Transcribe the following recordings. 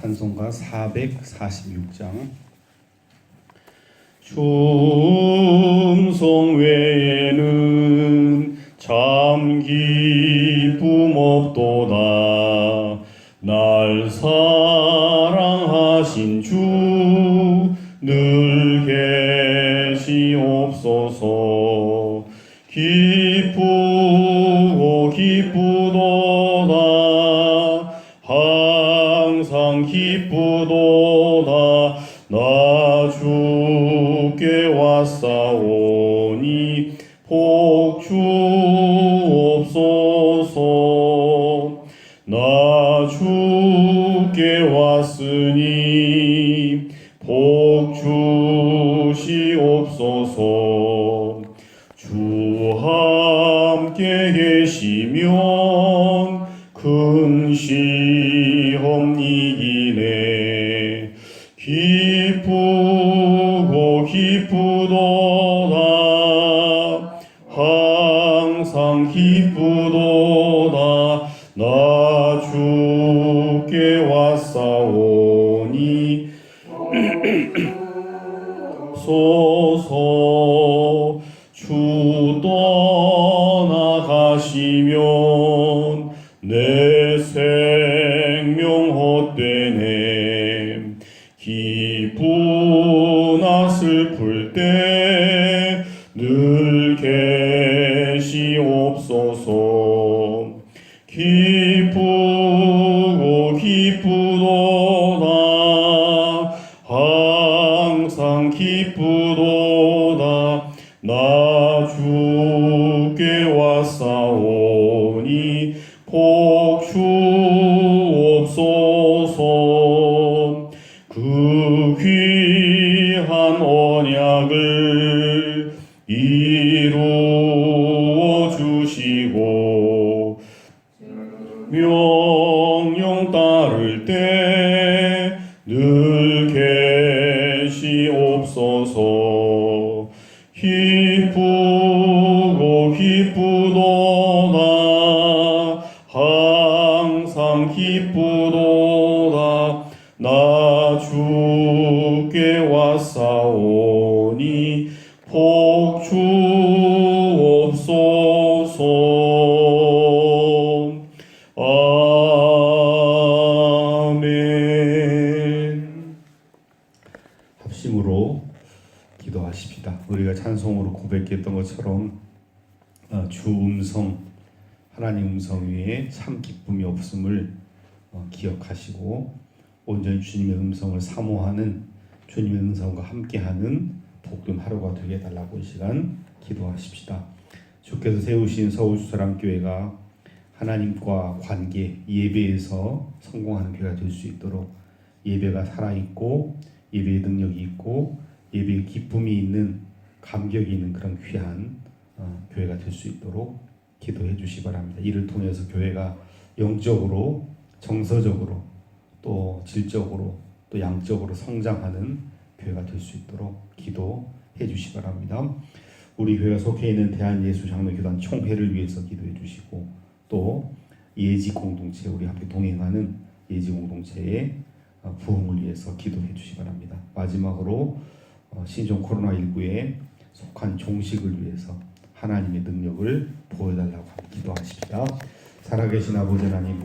찬송가 446장. 춤송 외에는 참 기쁨 없도다. 날 사랑하신 주 늘 계시옵소서. 기쁘고 기쁘도다. 항상 기쁘도다. 나 주께 왔사오니 복 주옵소서. 나 주께 왔으니 복 주시옵소서. 주 함께 계시면 큰 시험 이기네. 기쁘고 기쁘도다. 항상 기쁘도다. 나 주께 왔사오니 소서. 주 떠나가시면 내 생명 헛되네. 기쁘나 슬플 때 늘 계시옵소서. 기쁘고 기쁘도다. 항상 기쁘도다. 나 주께 왔사오니 복 주옵소서. 그 귀한 언약을 이루어 주시고 명령 따를 때 늘 계시옵소서. 기쁘고 기쁘도다. 항상 기쁘도다. 나 주께 왔사오니 복 주옵소서. 아멘. 합심으로 기도하십시다. 우리가 찬송으로 고백했던 것처럼 주 음성, 하나님 음성 위에 참 기쁨이 없음을 기억하시고 온전히 주님의 음성을 사모하는, 주님의 음성과 함께하는 복된 하루가 되게 해달라고 이 시간 기도하십시다. 주께서 세우신 서울주사랑교회가 하나님과 관계, 예배에서 성공하는 교회가 될 수 있도록, 예배가 살아있고 예배의 능력이 있고 예배의 기쁨이 있는, 감격이 있는 그런 귀한 교회가 될 수 있도록 기도해 주시기 바랍니다. 이를 통해서 교회가 영적으로, 정서적으로, 또 질적으로, 또 양적으로 성장하는 교회가 될 수 있도록 기도해 주시기 바랍니다. 우리 교회가 속해 있는 대한예수장로교단 총회를 위해서 기도해 주시고, 또 예지 공동체, 우리 함께 동행하는 예지 공동체의 부흥을 위해서 기도해 주시기 바랍니다. 마지막으로 신종 코로나19에 속한 종식을 위해서 하나님의 능력을 보여달라고 기도하십시다. 살아계신 아버지 하나님,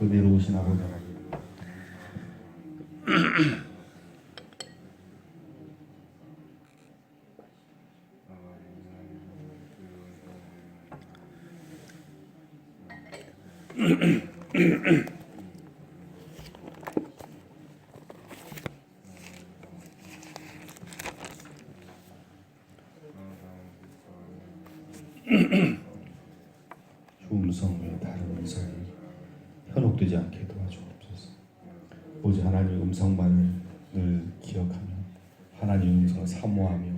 은혜로우신 아버지 하나님, 주 음성 외에 다른 음성이 현혹되지 않게 도와주옵소서. 오직 하나님의 음성만을 늘 기억하며 하나님의 음성을 사모하며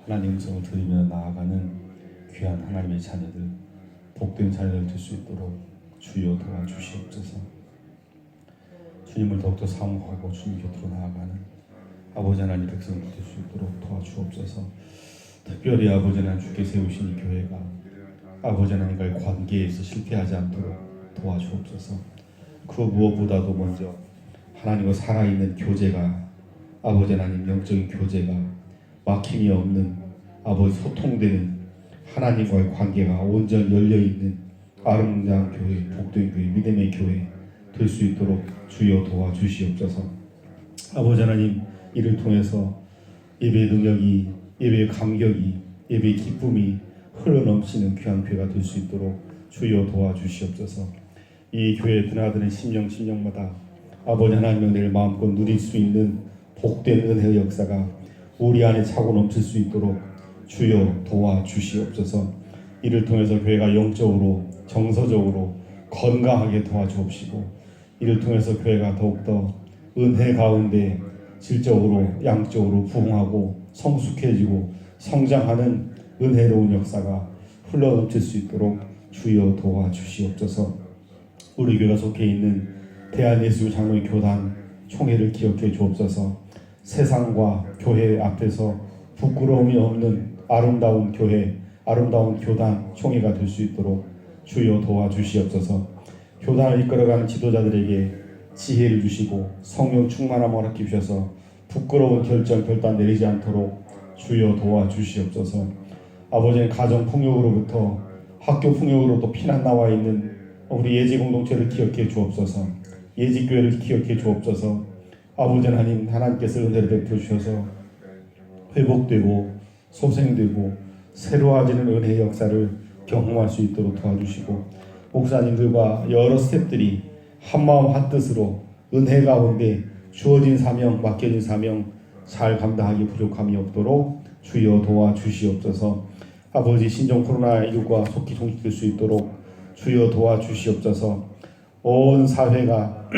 하나님의 음성을 들으며 나아가는 귀한 하나님의 자녀들, 복된 자녀들 될 수 있도록 주여 도와주시옵소서. 주님을 더욱더 사모하고 주님 곁으로 나아가는 아버지 하나님 백성들 될 수 있도록 도와주옵소서. 특별히 아버지 하나님 주께 세우신 이 교회가 아버지 하나님과의 관계에서 실패하지 않도록 도와주옵소서. 그 무엇보다도 먼저 하나님과 살아있는 교제가, 아버지 하나님 영적인 교제가 막힘이 없는 아버지 소통되는 하나님과의 관계가 온전히 열려있는 아름다운 교회, 복된 교회, 믿음의 교회 될 수 있도록 주여 도와주시옵소서. 아버지 하나님, 이를 통해서 예배의 능력이, 예배의 감격이, 예배의 기쁨이 흘러넘치는 귀한 교회가 될 수 있도록 주여 도와주시옵소서. 이 교회에 드나드는 심령마다 아버지 하나님의 은혜를 마음껏 누릴 수 있는 복된 은혜의 역사가 우리 안에 차고 넘칠 수 있도록 주여 도와주시옵소서. 이를 통해서 교회가 영적으로, 정서적으로 건강하게 도와주옵시고, 이를 통해서 교회가 더욱더 은혜 가운데 질적으로, 양적으로 부흥하고 성숙해지고 성장하는 은혜로운 역사가 흘러넘칠 수 있도록 주여 도와주시옵소서. 우리 교회가 속해 있는 대한예수 장로의 교단 총회를 기억해 주옵소서. 세상과 교회 앞에서 부끄러움이 없는 아름다운 교회, 아름다운 교단 총회가 될 수 있도록 주여 도와주시옵소서. 교단을 이끌어가는 지도자들에게 지혜를 주시고 성령 충만함을 허락해 주셔서 부끄러운 결단 내리지 않도록 주여 도와주시옵소서. 아버지는 가정 폭력으로부터 학교 폭력으로부터 피난 나와 있는 우리 예지 공동체를 기억해 주옵소서. 예지 교회를 기억해 주옵소서. 아버지 하나님, 하나님께서 은혜를 베풀어 주셔서 회복되고 소생되고 새로워지는 은혜의 역사를 경험할 수 있도록 도와주시고, 목사님들과 여러 스태프들이 한마음 한뜻으로 은혜 가운데 주어진 사명, 맡겨진 사명 잘 감당하기 부족함이 없도록 주여 도와주시옵소서. 아버지, 신종 코로나19가 속히 종식될 수 있도록 주여 도와주시옵소서. 온 사회가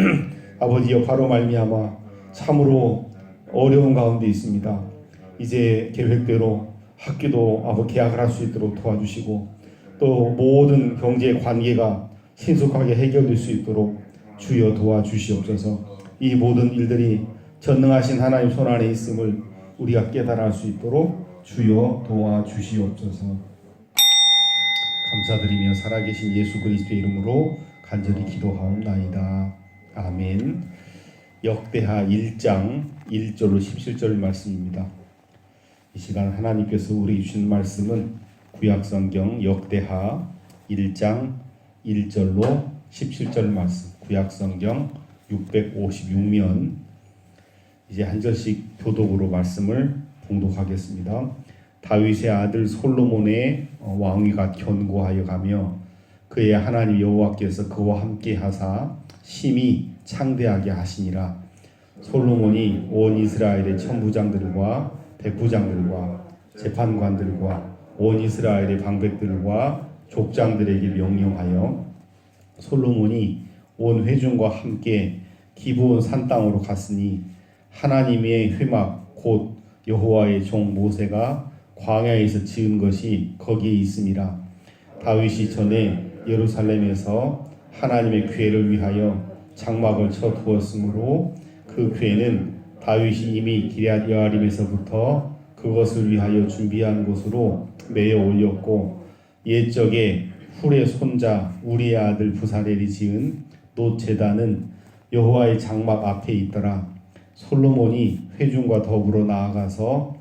아버지 여파로 말미암아 참으로 어려운 가운데 있습니다. 이제 계획대로 학교도 아버지 개학을 할 수 있도록 도와주시고, 또 모든 경제 관계가 신속하게 해결될 수 있도록 주여 도와주시옵소서. 이 모든 일들이 전능하신 하나님 손 안에 있음을 우리가 깨달아 할 수 있도록 주여 도와주시옵소서. 감사드리며 살아계신 예수 그리스도의 이름으로 간절히 기도하옵나이다. 아멘. 역대하 1장 1절로 17절 말씀입니다. 이 시간 하나님께서 우리 주신 말씀은 구약성경 역대하 1장 1절로 17절 말씀, 구약성경 656면 이제 한 절씩 교독으로 말씀을 봉독하겠습니다. 다윗의 아들 솔로몬의 왕위가 견고하여 가며 그의 하나님 여호와께서 그와 함께 하사 심히 창대하게 하시니라. 솔로몬이 온 이스라엘의 천부장들과 백부장들과 재판관들과 온 이스라엘의 방백들과 족장들에게 명령하여 솔로몬이 온 회중과 함께 기브온 산 땅으로 갔으니 하나님의 회막 곧 여호와의 종 모세가 광야에서 지은 것이 거기에 있음이라. 다윗이 전에 예루살렘에서 하나님의 궤를 위하여 장막을 쳐 두었으므로 그 궤는 다윗이 이미 기럇 여아림에서부터 그것을 위하여 준비한 곳으로 매어 올렸고, 옛적에 훌의 손자 우리의 아들 부사렐이 지은 놋 제단은 여호와의 장막 앞에 있더라. 솔로몬이 회중과 더불어 나아가서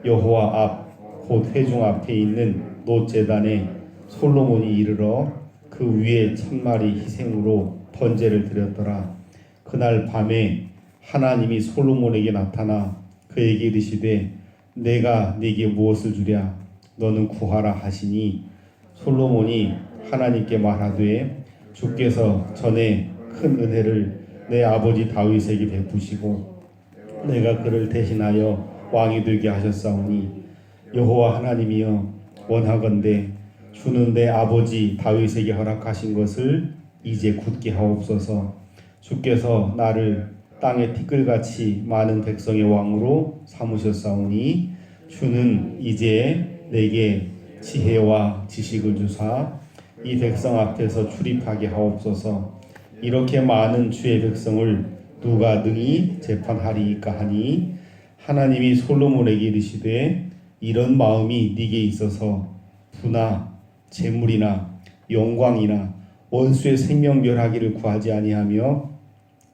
여호와 앞 곧 회중 앞에 있는 놋 제단에 솔로몬이 이르러 그 위에 1000마리 희생으로 번제를 드렸더라. 그날 밤에 하나님이 솔로몬에게 나타나 그에게 이르시되 내가 네게 무엇을 주랴 너는 구하라 하시니, 솔로몬이 하나님께 말하되 주께서 전에 큰 은혜를 내 아버지 다윗에게 베푸시고 내가 그를 대신하여 왕이 되게 하셨사오니, 여호와 하나님이여 원하건대 주는 내 아버지 다윗에게 허락하신 것을 이제 굳게 하옵소서. 주께서 나를 땅의 티끌같이 많은 백성의 왕으로 삼으셨사오니 주는 이제 내게 지혜와 지식을 주사 이 백성 앞에서 출입하게 하옵소서. 이렇게 많은 주의 백성을 누가 능히 재판하리이까 하니, 하나님이 솔로몬에게 이르시되 이런 마음이 네게 있어서 부나 재물이나 영광이나 원수의 생명 멸하기를 구하지 아니하며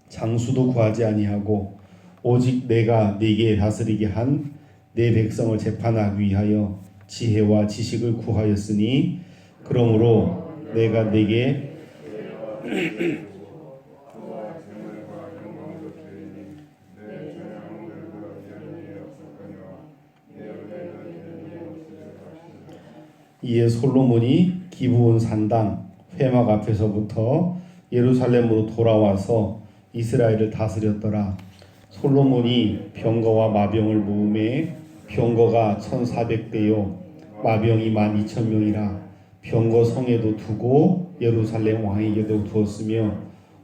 장수도 구하지 아니하고 오직 내가 네게 다스리게 한 내 백성을 재판하기 위하여 지혜와 지식을 구하였으니 그러므로 내가 네게 이에 솔로몬이 기브온 산당 회막 앞에서부터 예루살렘으로 돌아와서 이스라엘을 다스렸더라. 솔로몬이 병거와 마병을 모음에 병거가 1,400대요 마병이 12,000명이라 병거 성에도 두고 예루살렘 왕에게도 두었으며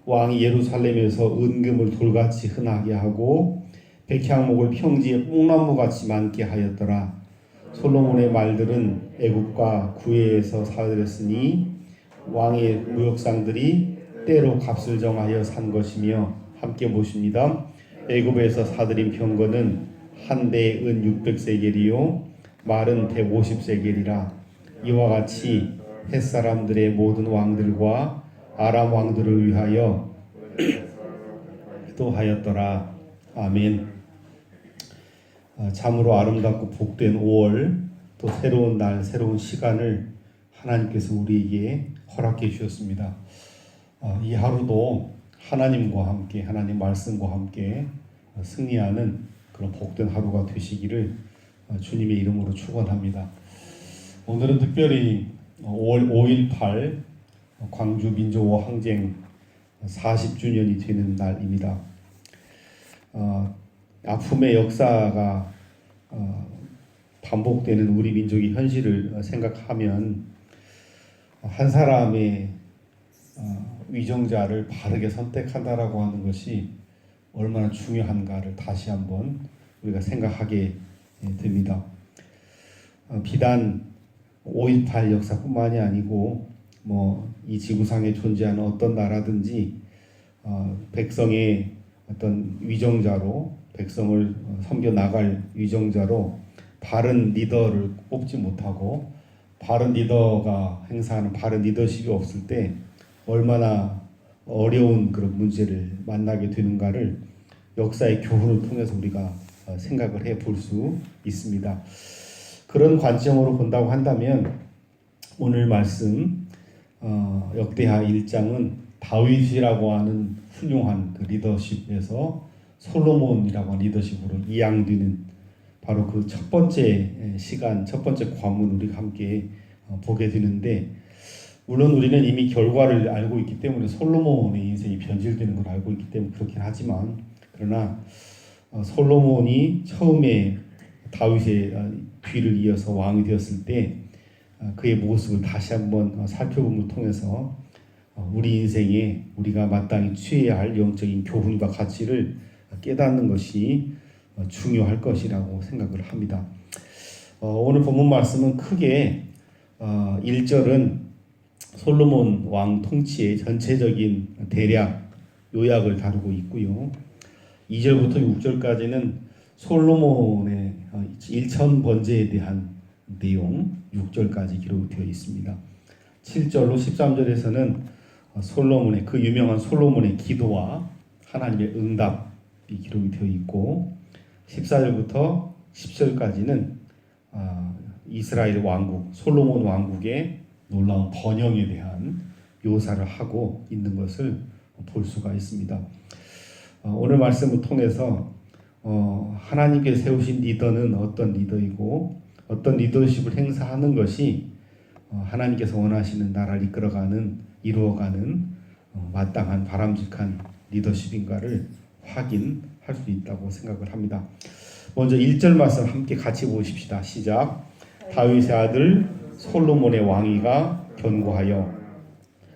왕이 예루살렘에서 은금을 돌같이 흔하게 하고 백향목을 평지에 뽕나무같이 많게 하였더라. 솔로몬의 말들은 애굽과 구해에서 사들였으니 왕의 무역상들이 때로 값을 정하여 산 것이며 함께 보십니다. 애굽에서 사들인 병거는 한 대에 은 600세겔이요 말은 150세겔이라. 이와 같이 햇사람들의 모든 왕들과 아람 왕들을 위하여 또 하였더라. 아멘. 참으로 아름답고 복된 5월, 또 새로운 날, 새로운 시간을 하나님께서 우리에게 허락해 주셨습니다. 이 하루도 하나님과 함께, 하나님 말씀과 함께 승리하는 그런 복된 하루가 되시기를 주님의 이름으로 축원합니다. 오늘은 특별히 5월 5.18 광주 민주화 항쟁 40주년이 되는 날입니다. 아픔의 역사가 반복되는 우리 민족의 현실을 생각하면 한 사람의 위정자를 바르게 선택한다라고 하는 것이 얼마나 중요한가를 다시 한번 우리가 생각하게 됩니다. 비단 5.18 역사뿐만이 아니고 이 지구상에 존재하는 어떤 나라든지 백성의 어떤 위정자로, 백성을 섬겨 나갈 위정자로 바른 리더를 뽑지 못하고 바른 리더가 행사하는 바른 리더십이 없을 때 얼마나 어려운 그런 문제를 만나게 되는가를 역사의 교훈을 통해서 우리가 생각을 해볼 수 있습니다. 그런 관점으로 본다고 한다면 오늘 말씀 역대하 1장은 다윗이라고 하는 훌륭한 그 리더십에서 솔로몬이라고 하는 리더십으로 이양되는 바로 그 첫 번째 시간, 첫 번째 관문 우리가 함께 보게 되는데, 물론 우리는 이미 결과를 알고 있기 때문에 솔로몬의 인생이 변질되는 걸 알고 있기 때문에 그렇긴 하지만, 그러나 솔로몬이 처음에 다윗의 뒤를 이어서 왕이 되었을 때 그의 모습을 다시 한번 살펴봄을 통해서 우리 인생에 우리가 마땅히 취해야 할 영적인 교훈과 가치를 깨닫는 것이 중요할 것이라고 생각을 합니다. 오늘 본문 말씀은 크게 1절은 솔로몬 왕 통치의 전체적인 대략 요약을 다루고 있고요. 2절부터 6절까지는 솔로몬의 1000번제에 대한 내용 6절까지 기록되어 있습니다. 7절로 13절에서는 솔로몬의 그 유명한 솔로몬의 기도와 하나님의 응답이 기록이 되어 있고, 14절부터 10절까지는 이스라엘 왕국, 솔로몬 왕국의 놀라운 번영에 대한 묘사를 하고 있는 것을 볼 수가 있습니다. 오늘 말씀을 통해서 하나님께서 세우신 리더는 어떤 리더이고 어떤 리더십을 행사하는 것이 하나님께서 원하시는 나라를 이루어가는 마땅한 바람직한 리더십인가를 확인할 수 있다고 생각을 합니다. 먼저 1절 말씀 함께 같이 보십시다. 시작. 다윗의 아들 솔로몬의 왕위가 견고하여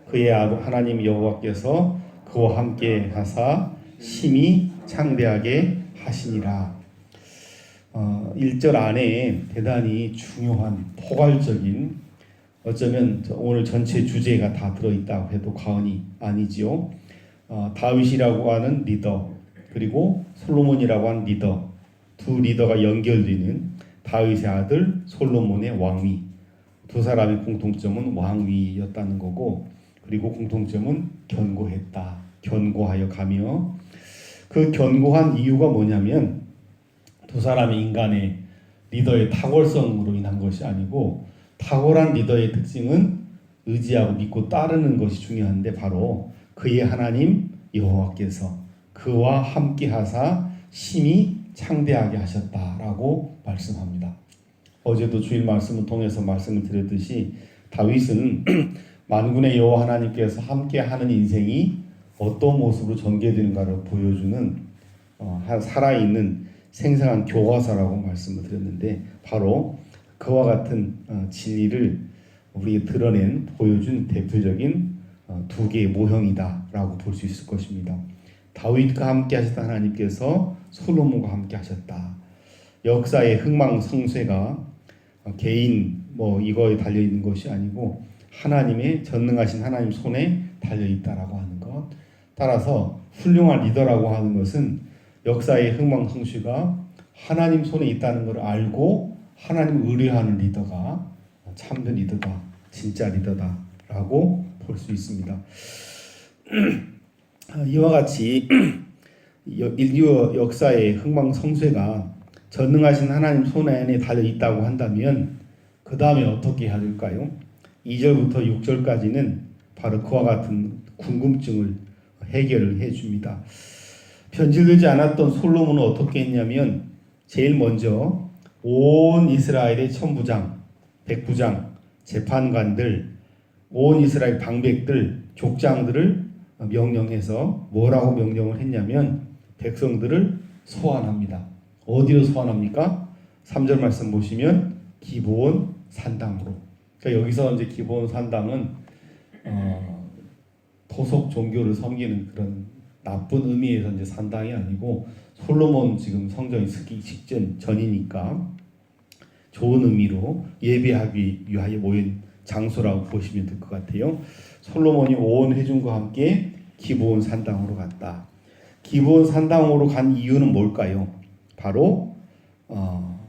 그의 하나님 여호와께서 그와 함께 하사 심히 창대하게 하시니라. 1절 안에 대단히 중요한 포괄적인, 어쩌면 오늘 전체 주제가 다 들어있다고 해도 과언이 아니지요. 다윗이라고 하는 리더, 그리고 솔로몬이라고 하는 리더, 두 리더가 연결되는 다윗의 아들 솔로몬의 왕위, 두 사람의 공통점은 왕위였다는 거고, 그리고 공통점은 견고했다, 견고하여 가며 그 견고한 이유가 뭐냐면 두 사람의 인간의 리더의 탁월성으로 인한 것이 아니고 탁월한 리더의 특징은 의지하고 믿고 따르는 것이 중요한데 바로 그의 하나님 여호와께서 그와 함께 하사 심히 창대하게 하셨다라고 말씀합니다. 어제도 주일 말씀을 통해서 말씀을 드렸듯이 다윗은 만군의 여호와 하나님께서 함께 하는 인생이 어떤 모습으로 전개되는가를 보여주는 살아있는 생생한 교과서라고 말씀을 드렸는데 바로 그와 같은 진리를 우리에게 드러낸 보여준 대표적인 두 개의 모형이다라고 볼 수 있을 것입니다. 다윗과 함께 하셨다 하나님께서 솔로몬과 함께 하셨다. 역사의 흥망성쇠가 개인 이거에 달려 있는 것이 아니고 하나님의 전능하신 하나님 손에 달려 있다라고 하는 것. 따라서 훌륭한 리더라고 하는 것은 역사의 흥망성쇠가 하나님 손에 있다는 것을 알고 하나님을 의뢰하는 리더가 참된 리더다, 진짜 리더다라고 볼 수 있습니다. 이와 같이 인류 역사의 흥망성쇠가 전능하신 하나님 손 안에 달려 있다고 한다면 그 다음에 어떻게 해야 될까요? 2절부터 6절까지는 바로 그와 같은 궁금증을 해결을 해줍니다. 편집되지 않았던 솔로몬은 어떻게 했냐면 제일 먼저 온 이스라엘의 천부장, 백부장, 재판관들, 온 이스라엘 방백들, 족장들을 명령해서 뭐라고 명령을 했냐면 백성들을 소환합니다. 어디로 소환합니까? 3절 말씀 보시면 기브온 산당으로. 그러니까 여기서 이제 기브온 산당은 토속 종교를 섬기는 그런 나쁜 의미에서 이제 산당이 아니고 솔로몬 지금 성전이 쓰기 직전 전이니까 좋은 의미로 예배하기 위하여 모인 장소라고 보시면 될 것 같아요. 솔로몬이 온 회중과 함께 기브온 산당으로 갔다. 기브온 산당으로 간 이유는 뭘까요? 바로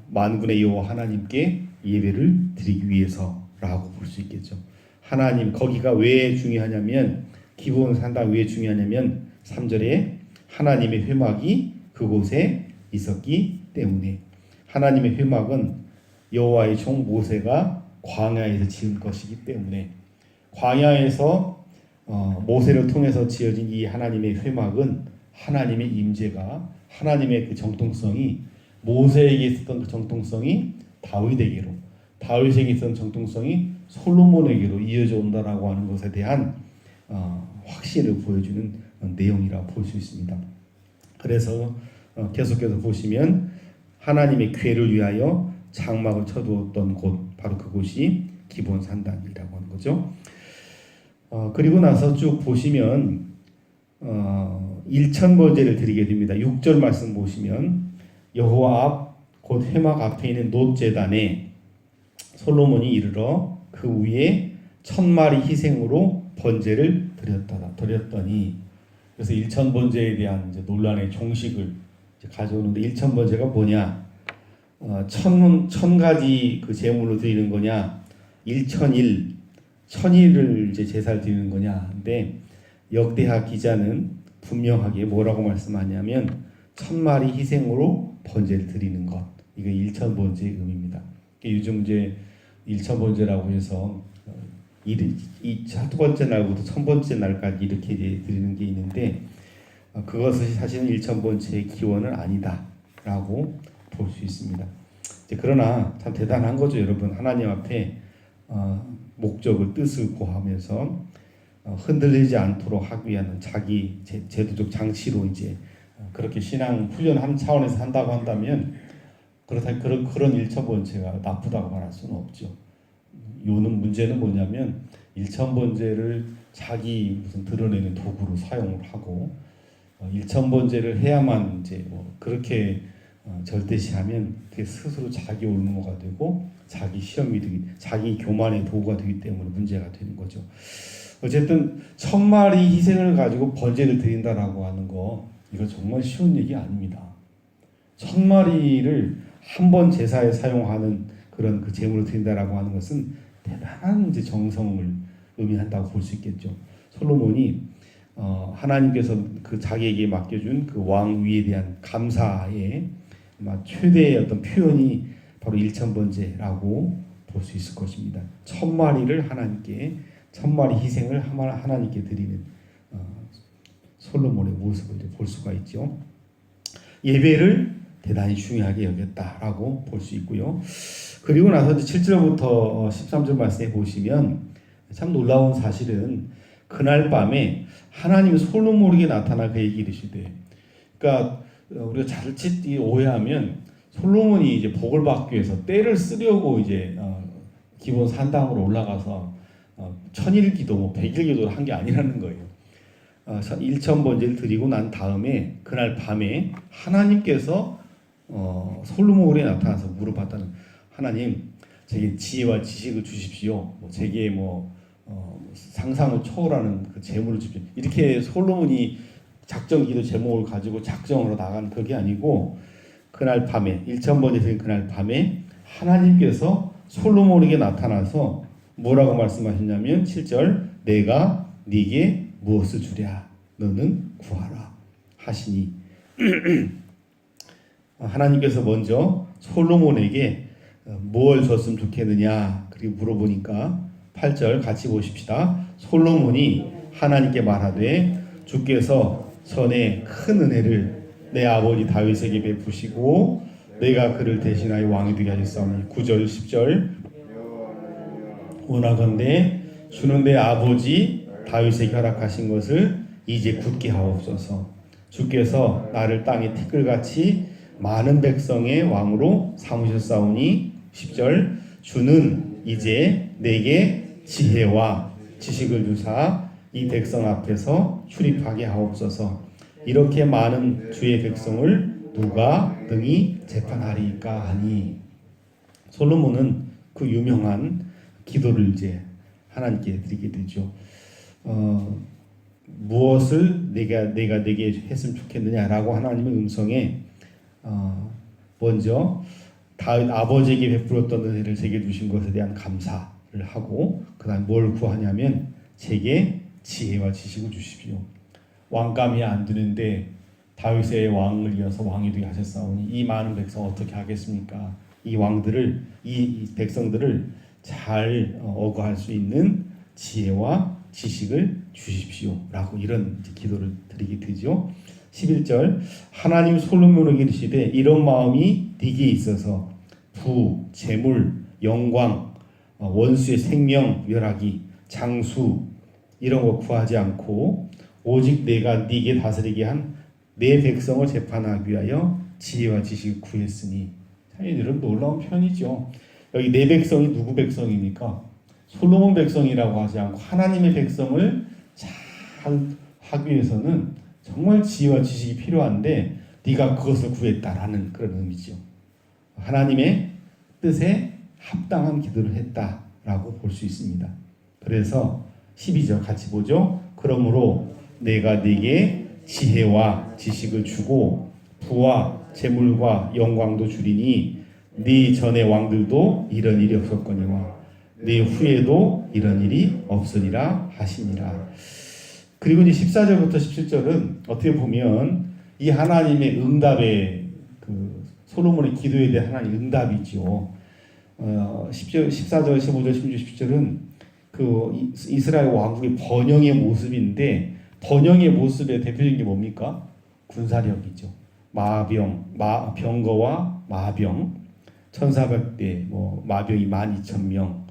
만군의 여호와 하나님께 예배를 드리기 위해서라고 볼 수 있겠죠. 하나님 거기가 왜 중요하냐면 기브온 산당 왜 중요하냐면 3절에 하나님의 회막이 그곳에 있었기 때문에 하나님의 회막은 여호와의 종 모세가 광야에서 지은 것이기 때문에 광야에서 모세를 통해서 지어진 이 하나님의 회막은 하나님의 임재가 하나님의 그 정통성이 모세에게 있었던 그 정통성이 다윗에게로 다윗에게 있었던 정통성이 솔로몬에게로 이어져 온다라고 하는 것에 대한 확신을 보여주는 내용이라고 볼 수 있습니다. 그래서 계속해서 보시면 하나님의 궤를 위하여 장막을 쳐두었던 곳 바로 그곳이 기브온 산당이라고 하는 거죠. 그리고 나서 쭉 보시면 일천번제를 드리게 됩니다. 6절 말씀 보시면 여호와 앞 곧 회막 앞에 있는 놋제단에 솔로몬이 이르러 그 위에 1000마리 희생으로 번제를 드렸더니 그래서 일천번제에 대한 이제 논란의 종식을 이제 가져오는데 일천번제가 뭐냐? 천 가지 그 제물로 드리는 거냐? 천일을 이제 제사를 드리는 거냐? 근데 역대하 기자는 분명하게 뭐라고 말씀하냐면 1000마리 희생으로 번제를 드리는 것. 이거 일천번제의 의미입니다. 요즘 이제 일천번제라고 해서 첫 번째 날부터 1000번째 날까지 이렇게 이제 드리는 게 있는데 그것은 사실은 일천번제의 기원은 아니다라고 볼 수 있습니다. 그러나 참 대단한 거죠, 여러분. 하나님 앞에 목적을 뜻을 고하면서 흔들리지 않도록 하기 위한 자기 제도적 장치로 이제 그렇게 신앙 훈련 한 차원에서 한다고 한다면 그런 일천번제가 나쁘다고 말할 수는 없죠. 요는 문제는 뭐냐면 일천번제를 자기 무슨 드러내는 도구로 사용을 하고 일천번제를 해야만 이제 그렇게 절대시하면 그게 스스로 자기 올무가 되고 자기 시험이 되기, 자기 교만의 도구가 되기 때문에 문제가 되는 거죠. 어쨌든 1000마리 희생을 가지고 번제를 드린다라고 하는 거 이거 정말 쉬운 얘기 아닙니다. 1000마리를 한 번 제사에 사용하는 그런 그 제물을 드린다라고 하는 것은 대단한 이제 정성을 의미한다고 볼 수 있겠죠. 솔로몬이 하나님께서 그 자기에게 맡겨준 그 왕위에 대한 감사의 최대의 어떤 표현이 바로 일천번제라고 볼 수 있을 것입니다. 천마리를 하나님께 천마리 희생을 하나님께 드리는 솔로몬의 모습을 볼 수가 있죠. 예배를 대단히 중요하게 여겼다라고 볼 수 있고요. 그리고 나서 7절부터 13절 말씀에 보시면 참 놀라운 사실은 그날 밤에 하나님이 솔로몬에게 나타나 그에게 이르시되, 그러니까 우리가 자칫 오해하면 솔로몬이 이제 복을 받기 위해서 때를 쓰려고 이제 기본 산당으로 올라가서 천일기도 뭐 백일기도를 한 게 아니라는 거예요. 일천번제를 드리고 난 다음에 그날 밤에 하나님께서 솔로몬에게 나타나서 물어봤다는, 하나님 제게 지혜와 지식을 주십시오. 제게 상상을 초월하는 그 재물을 주십시오. 이렇게 솔로몬이 작정기도 제목을 가지고 작정으로 나간 그게 아니고, 그날 밤에 일천번제 드린 그날 밤에 하나님께서 솔로몬에게 나타나서 뭐라고 말씀하셨냐면 7절, 내가 네게 무엇을 주랴 너는 구하라 하시니 하나님께서 먼저 솔로몬에게 뭘 줬으면 좋겠느냐 그리고 물어보니까 8절 같이 보십시다. 솔로몬이 하나님께 말하되 주께서 전에 큰 은혜를 내 아버지 다윗에게 베푸시고 내가 그를 대신하여 왕이 되게 하셨사오니 9절 10절 원하건대 주는 내 아버지 다윗에게 허락하신 것을 이제 굳게 하옵소서. 주께서 나를 땅의 티끌같이 많은 백성의 왕으로 삼으셨사오니 10절 주는 이제 내게 지혜와 지식을 주사 이 백성 앞에서 출입하게 하옵소서. 이렇게 많은 주의 백성을 누가 능히 재판하리까 하니, 솔로몬은 그 유명한 기도를 이제 하나님께 드리게 되죠. 무엇을 내가 내게 했으면 좋겠느냐라고 하나님의 음성에 먼저 다윗 아버지에게 베풀었던 은혜를 제게 주신 것에 대한 감사를 하고, 그다음 뭘 구하냐면 제게 지혜와 지식을 주십시오. 왕감이 안 되는데 다윗의 왕을 이어서 왕이 되게 하셨사오니 이 많은 백성 어떻게 하겠습니까? 이 왕들을 이 백성들을 잘 어거할 수 있는 지혜와 지식을 주십시오라고 이런 기도를 드리게 되죠. 11절 하나님 솔로몬에게 이르시되 이런 마음이 네게 있어서 부, 재물, 영광, 원수의 생명, 멸하기, 장수 이런 거 구하지 않고 오직 내가 네게 다스리게 한 내 백성을 재판하기 위하여 지혜와 지식을 구했으니. 이런 놀라운 편이죠. 여기 내 백성이 누구 백성입니까? 솔로몬 백성이라고 하지 않고 하나님의 백성을 잘 하기 위해서는 정말 지혜와 지식이 필요한데 네가 그것을 구했다라는 그런 의미죠. 하나님의 뜻에 합당한 기도를 했다라고 볼 수 있습니다. 그래서 12절 같이 보죠. 그러므로 내가 네게 지혜와 지식을 주고 부와 재물과 영광도 주리니 네 전의 왕들도 이런 일이 없었거니와 네 후에도 이런 일이 없으리라 하시니라. 그리고 이제 14절부터 17절은 어떻게 보면 이 하나님의 응답의 그 솔로몬의 기도에 대한 하나님의 응답이죠. 14절, 15절, 16절, 17절은 그 이스라엘 왕국의 번영의 모습인데, 번영의 모습의 대표적인 게 뭡니까? 군사력이죠. 병거와 마병 1400대, 마병이 12,000명,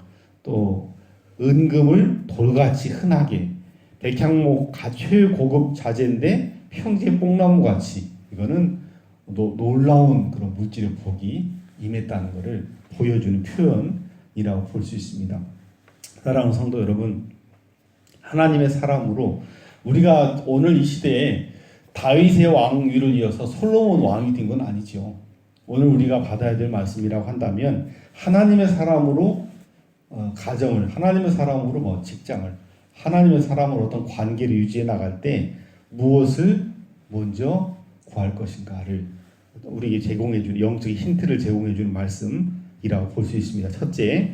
또 은금을 돌같이 흔하게, 백향목 최고급 자재인데 평지의 뽕나무 같이, 이거는 놀라운 그런 물질의 복이 임했다는 것을 보여주는 표현이라고 볼 수 있습니다. 사랑하는 성도 여러분, 하나님의 사람으로 우리가 오늘 이 시대에 다윗의 왕위를 이어서 솔로몬 왕이 된 건 아니죠. 오늘 우리가 받아야 될 말씀이라고 한다면 하나님의 사람으로 가정을, 하나님의 사람으로 직장을, 하나님의 사람으로 어떤 관계를 유지해 나갈 때 무엇을 먼저 구할 것인가를 우리에게 제공해주는, 영적인 힌트를 제공해주는 말씀이라고 볼 수 있습니다. 첫째,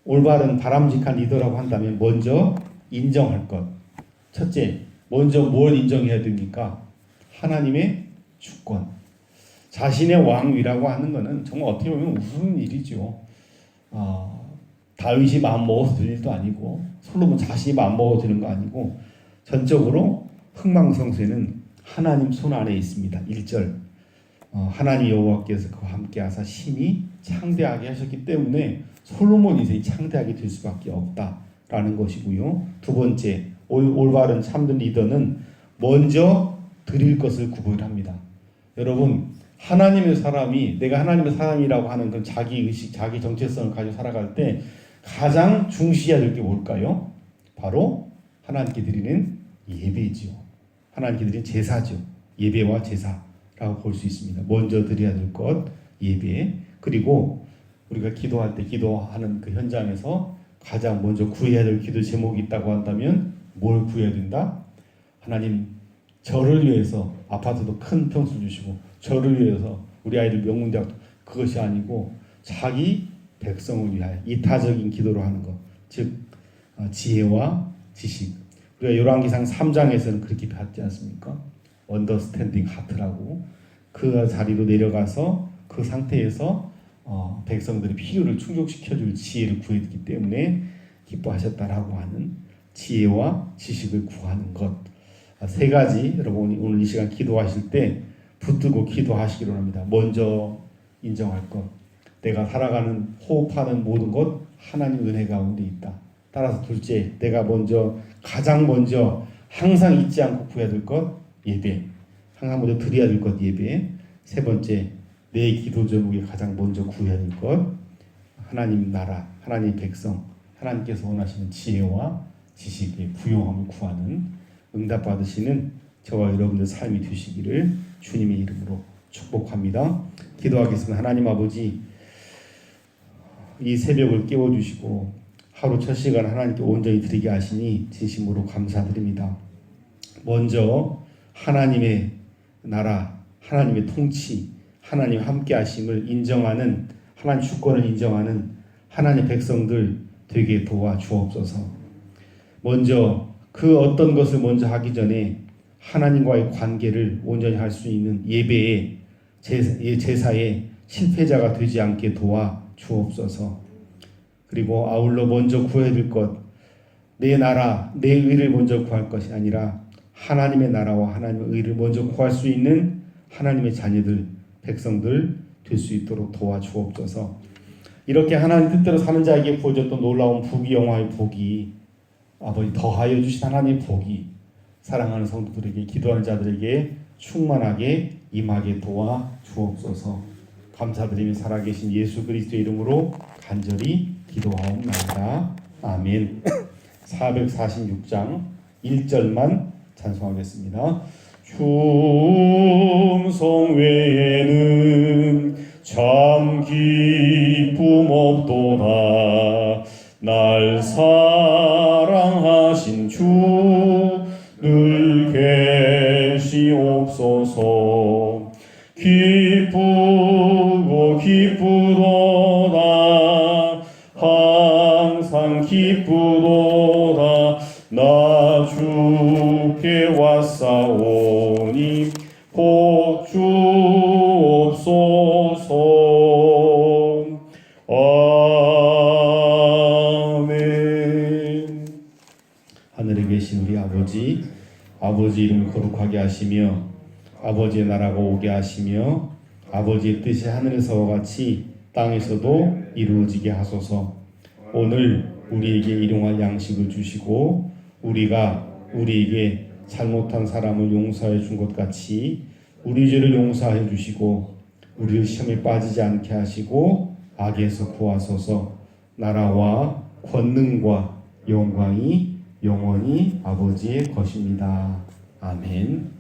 올바른 바람직한 리더라고 한다면 먼저 인정할 것. 첫째, 먼저 뭘 인정해야 됩니까? 하나님의 주권. 자신의 왕위라고 하는 것은 정말 어떻게 보면 우스운 일이죠. 다윗이 마음 먹어도 될 일도 아니고 솔로몬 자신이 마음 먹어도 되는 거 아니고 전적으로 흥망성쇠는 하나님 손 안에 있습니다. 1절 하나님 여호와께서 그와 함께 하사 심히 창대하게 하셨기 때문에 솔로몬 인생이 창대하게 될 수밖에 없다라는 것이고요. 두 번째 올바른 참된 리더는 먼저 드릴 것을 구분합니다. 여러분 하나님의 사람이 내가 하나님의 사람이라고 하는 그 자기 의식, 자기 정체성을 가지고 살아갈 때 가장 중시해야 될 게 뭘까요? 바로 하나님께 드리는 예배지요. 하나님께 드리는 제사죠. 예배와 제사라고 볼 수 있습니다. 먼저 드려야 될 것 예배. 그리고 우리가 기도할 때 기도하는 그 현장에서 가장 먼저 구해야 될 기도 제목이 있다고 한다면 뭘 구해야 된다? 하나님 저를 위해서 아파트도 큰 평수 주시고 저를 위해서 우리 아이들 명문대학도 그것이 아니고 자기 백성을 위하여 이타적인 기도를 하는 것, 즉 지혜와 지식. 우리가 열왕기상 3장에서는 그렇게 받지 않습니까? 언더스탠딩 하트라고 그 자리로 내려가서 그 상태에서 백성들의 필요를 충족시켜줄 지혜를 구했기 때문에 기뻐하셨다라고 하는 지혜와 지식을 구하는 것. 세 가지 여러분이 오늘 이 시간 기도하실 때 붙들고 기도하시기로 합니다. 먼저 인정할 것. 내가 살아가는 호흡하는 모든 것 하나님 은혜 가운데 있다. 따라서 둘째, 내가 가장 먼저 항상 잊지 않고 구해야 될 것 예배. 항상 먼저 드려야 될 것 예배. 세 번째, 내 기도 제목에 가장 먼저 구해야 될 것 하나님 나라, 하나님 백성, 하나님께서 원하시는 지혜와 지식의 부요함을 구하는 응답받으시는 저와 여러분들 삶이 되시기를 주님의 이름으로 축복합니다. 기도하겠습니다. 하나님 아버지, 이 새벽을 깨워주시고 하루 첫 시간 하나님께 온전히 드리게 하시니 진심으로 감사드립니다. 먼저 하나님의 나라, 하나님의 통치, 하나님 함께 하심을 인정하는, 하나님 주권을 인정하는 하나님 백성들 되게 도와주옵소서. 먼저 그 어떤 것을 먼저 하기 전에 하나님과의 관계를 온전히 할 수 있는 예배의 제사의 실패자가 되지 않게 도와주옵소서. 그리고 아울러 먼저 구해야 될 것, 내 나라, 내 의를 먼저 구할 것이 아니라 하나님의 나라와 하나님의 의를 먼저 구할 수 있는 하나님의 자녀들, 백성들 될 수 있도록 도와주옵소서. 이렇게 하나님 뜻대로 사는 자에게 부어졌던 놀라운 복이, 영화의 복이 아버지 더하여 주신 하나님의 복이 사랑하는 성도들에게, 기도하는 자들에게 충만하게 임하게 도와주옵소서. 감사드리며 살아계신 예수 그리스도의 이름으로 간절히 기도하옵나이다. 아멘. 446장 1절만 찬송하겠습니다. 충성 외에는 참 기쁨 없도다. 날 사랑하신 주 늘 계시옵소서. 기쁘고 기쁘도다. 항상 기쁘도다. 나 주께 왔사오니 복 주옵소서. 아멘. 하늘에 계신 우리 아버지 이름 거룩하게 하시며 아버지의 나라가 오게 하시며 아버지의 뜻이 하늘에서와 같이 땅에서도 이루어지게 하소서. 오늘 우리에게 일용할 양식을 주시고 우리가 우리에게 잘못한 사람을 용서해 준 것 같이 우리 죄를 용서해 주시고 우리를 시험에 빠지지 않게 하시고 악에서 구하소서. 나라와 권능과 영광이 영원히 아버지의 것입니다. 아멘.